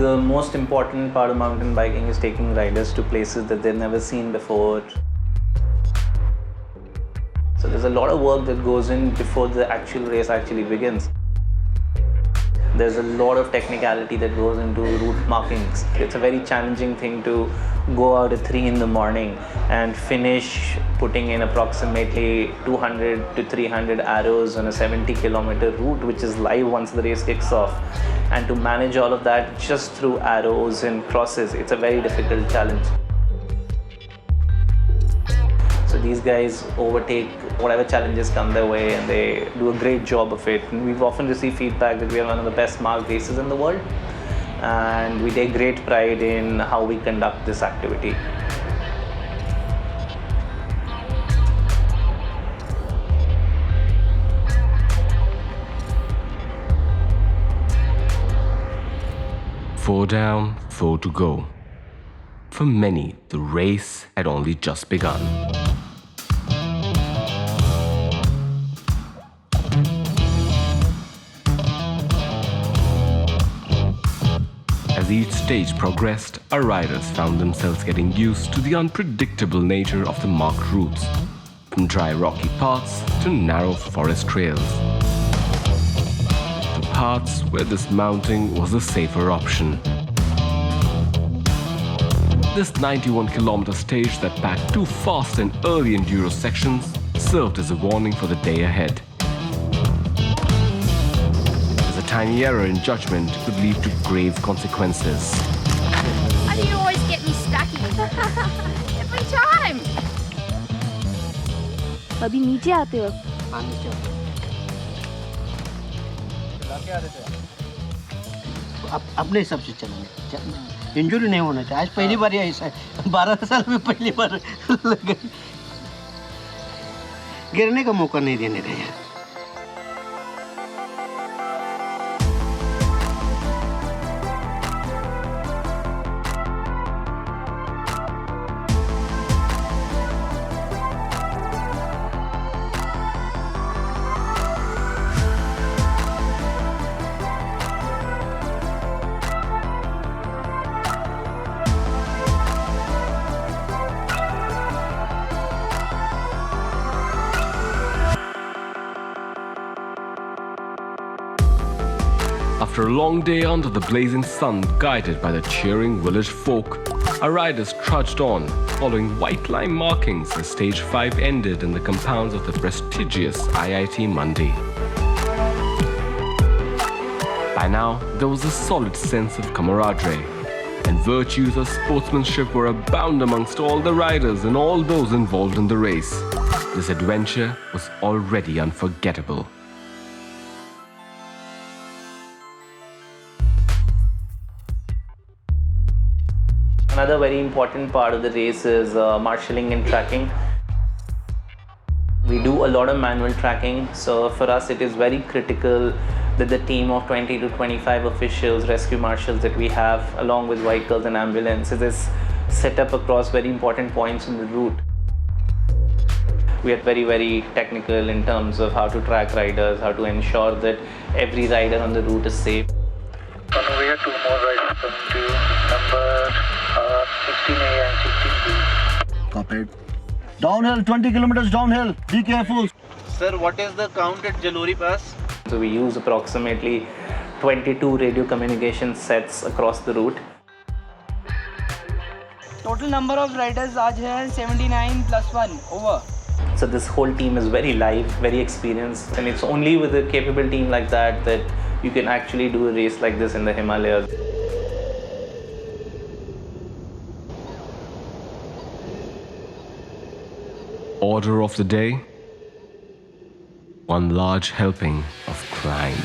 The most important part of mountain biking is taking riders to places that they've never seen before. So there's a lot of work that goes in before the actual race actually begins. There's a lot of technicality that goes into route markings. It's a very challenging thing to go out at 3 in the morning and finish putting in approximately 200 to 300 arrows on a 70-kilometer route, which is live once the race kicks off. And to manage all of that just through arrows and crosses, it's a very difficult challenge. So these guys overtake whatever challenges come their way and they do a great job of it. And we've often received feedback that we are one of the best marked races in the world, and we take great pride in how we conduct this activity. Four down, 4 to go. For many, the race had only just begun. As each stage progressed, our riders found themselves getting used to the unpredictable nature of the marked routes, from dry rocky paths to narrow forest trails. The paths where this mounting was the safer option. This 91-kilometer stage that packed 2 fast and early enduro sections served as a warning for the day ahead. As a tiny error in judgment could lead to grave consequences. Why do you always get me stucky? Every time! अभी नीचे आते हो? हाँ नीचे अपने हिसाब से चलेंगे, इंजरी नहीं होना चाहिए। आज पहली बार ऐसा है, 12 साल में पहली बार गिरने का मौका नहीं देने रहे हैं। After a long day under the blazing sun, guided by the cheering village folk, our riders trudged on, following white line markings as Stage 5 ended in the compounds of the prestigious IIT Mandi. By now, there was a solid sense of camaraderie, and virtues of sportsmanship were abound amongst all the riders and all those involved in the race. This adventure was already unforgettable. Another very important part of the race is marshalling and tracking. We do a lot of manual tracking, so for us it is very critical that the team of 20 to 25 officials, rescue marshals that we have, along with vehicles and ambulances, is set up across very important points on the route. We are very, very technical in terms of how to track riders, how to ensure that every rider on the route is safe. On the way, 2 more riders coming to you. Number 16A and 16B. Copied. Downhill, 20 kilometers downhill. Be careful. Sir, what is the count at Jalori Pass? So we use approximately 22 radio communication sets across the route. Total number of riders आज है 79 plus 1 over. So this whole team is very live, very experienced, and it's only with a capable team like that that you can actually do a race like this in the Himalayas. Order of the day: one large helping of crime.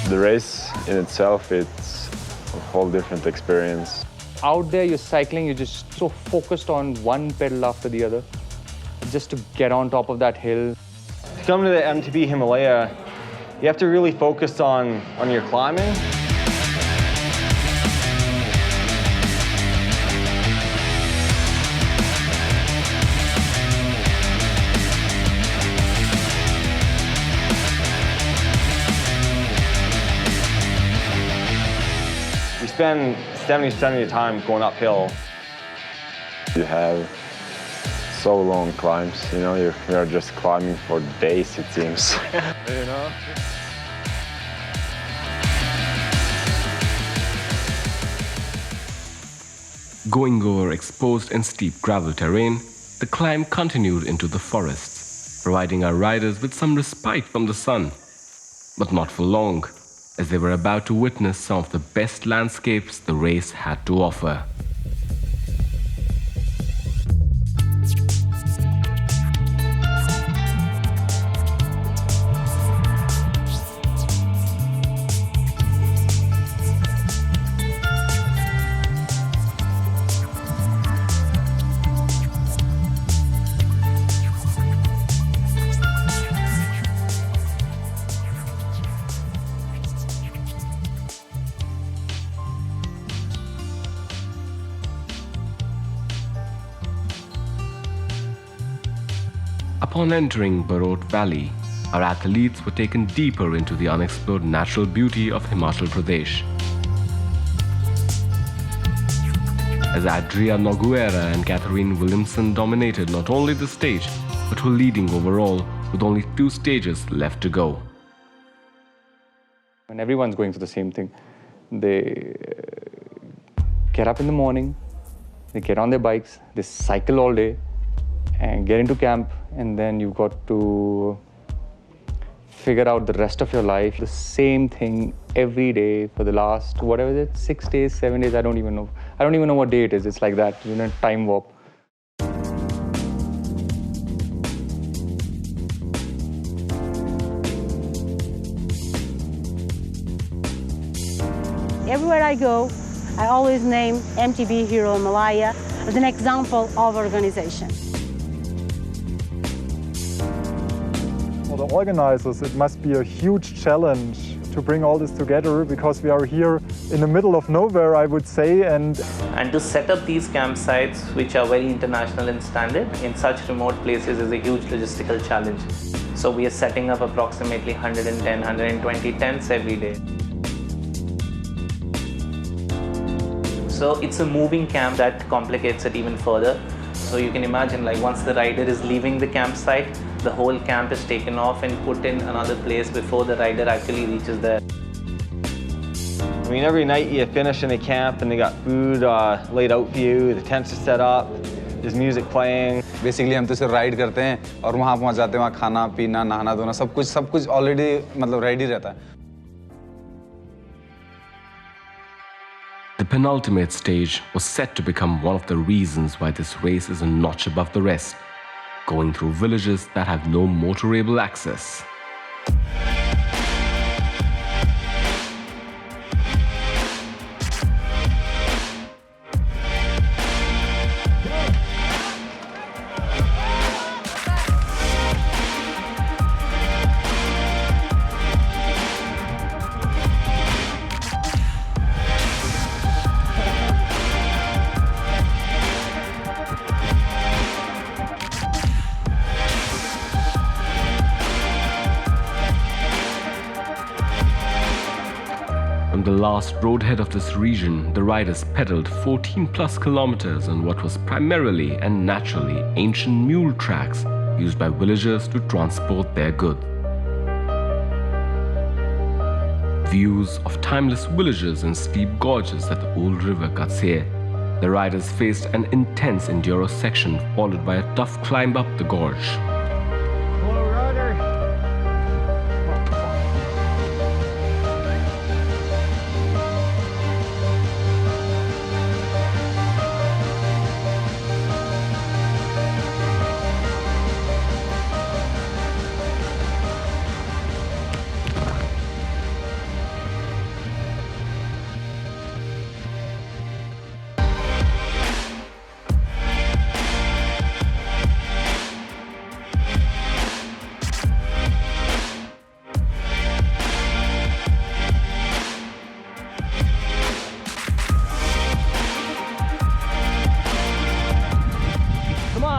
The race in itself, it's a whole different experience. Out there, you're cycling, you're just so focused on one pedal after the other, just to get on top of that hill. To come to the MTB Himalaya, you have to really focus on your climbing. You spend 70% of your time going uphill. You have so long climbs, you know, you're just climbing for days, it seems. You know? Going over exposed and steep gravel terrain, the climb continued into the forests, providing our riders with some respite from the sun. But not for long, as they were about to witness some of the best landscapes the race had to offer. Upon entering Barot Valley, our athletes were taken deeper into the unexplored natural beauty of Himachal Pradesh. As ARYA Noguera and Catherine Williamson dominated not only the stage, but were leading overall with only 2 stages left to go. And everyone's going for the same thing. They get up in the morning, they get on their bikes, they cycle all day, and get into camp, and then you've got to figure out the rest of your life. The same thing every day for the last, whatever is it, 6 days, 7 days, I don't even know. I don't even know what day it is. It's like that, you know, time warp. Everywhere I go, I always name MTB Hero Himalaya as an example of organization. For the organizers, it must be a huge challenge to bring all this together, because we are here in the middle of nowhere, I would say. And to set up these campsites, which are very international in standard, in such remote places is a huge logistical challenge. So we are setting up approximately 110, 120 tents every day. So it's a moving camp that complicates it even further. So you can imagine, like, once the rider is leaving the campsite, the whole camp is taken off and put in another place before the rider actually reaches there. I mean, every night you finish in a camp and they got food laid out for you, the tents are set up, there's music playing. Basically, हम तो सिर्फ ride करते हैं और वहाँ पहुँच जाते हैं, वहाँ खाना पीना नहाना धोना सब कुछ ऑलरेडी मतलब रेडी रहता है. The penultimate stage was set to become one of the reasons why this race is a notch above the rest, going through villages that have no motorable access. From the last roadhead of this region, the riders pedaled 14+ kilometers on what was primarily and naturally ancient mule tracks used by villagers to transport their goods. Views of timeless villages and steep gorges at the old river Katse. The riders faced an intense enduro section followed by a tough climb up the gorge.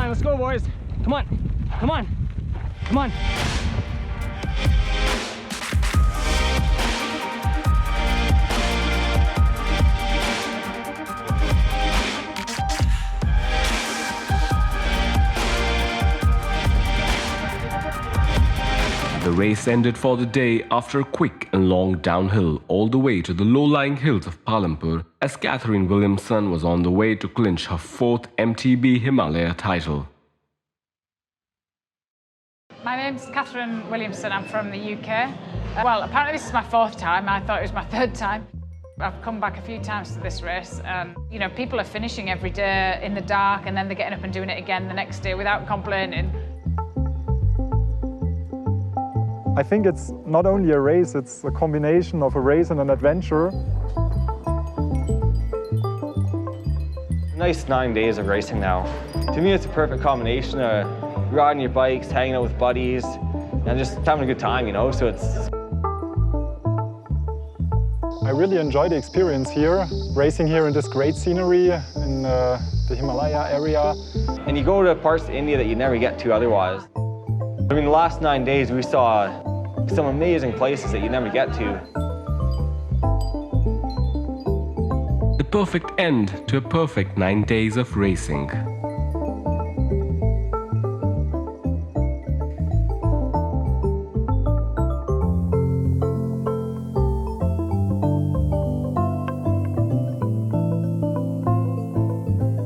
line. Let's go, boys. Come on. Come on. Come on. The race ended for the day after a quick and long downhill all the way to the low-lying hills of Palampur as Catherine Williamson was on the way to clinch her 4th MTB Himalaya title. My name's Catherine Williamson, I'm from the UK. Well, apparently this is my 4th time, I thought it was my 3rd time. I've come back a few times to this race and, you know, people are finishing every day in the dark and then they're getting up and doing it again the next day without complaining. I think it's not only a race, it's a combination of a race and an adventure. Nice 9 days of racing now. To me, it's a perfect combination of riding your bikes, hanging out with buddies, and just having a good time, you know, so it's... I really enjoy the experience here, racing here in this great scenery in the Himalaya area. And you go to parts of India that you never get to otherwise. I mean, the last 9 days we saw some amazing places that you never get to. The perfect end to a perfect 9 days of racing.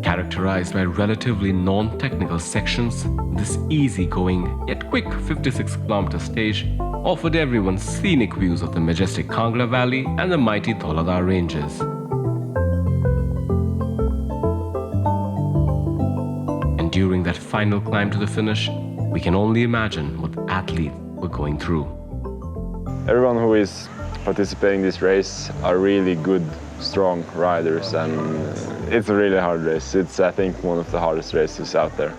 Characterized by relatively non-technical sections, this easy-going yet quick 56-kilometer stage offered everyone scenic views of the majestic Kangra Valley and the mighty Dholadar Ranges. And during that final climb to the finish, we can only imagine what the athletes were going through. Everyone who is participating in this race are really good, strong riders, and it's a really hard race. It's, I think, one of the hardest races out there.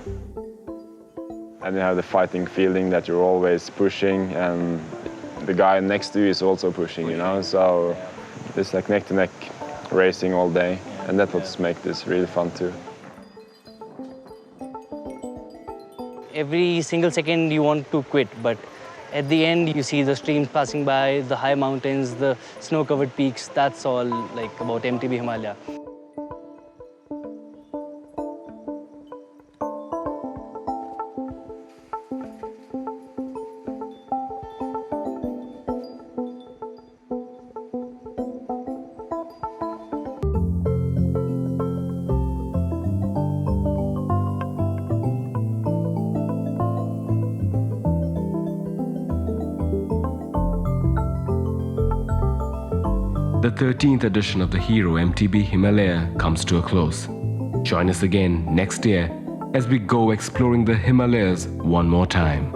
And you have the fighting feeling that you're always pushing, and the guy next to you is also pushing, you know, so it's like neck-to-neck racing all day, and that's what makes this really fun too. Every single second you want to quit, but at the end you see the streams passing by, the high mountains, the snow-covered peaks. That's all like about MTB Himalaya. The 13th edition of the Hero MTB Himalaya comes to a close. Join us again next year as we go exploring the Himalayas one more time.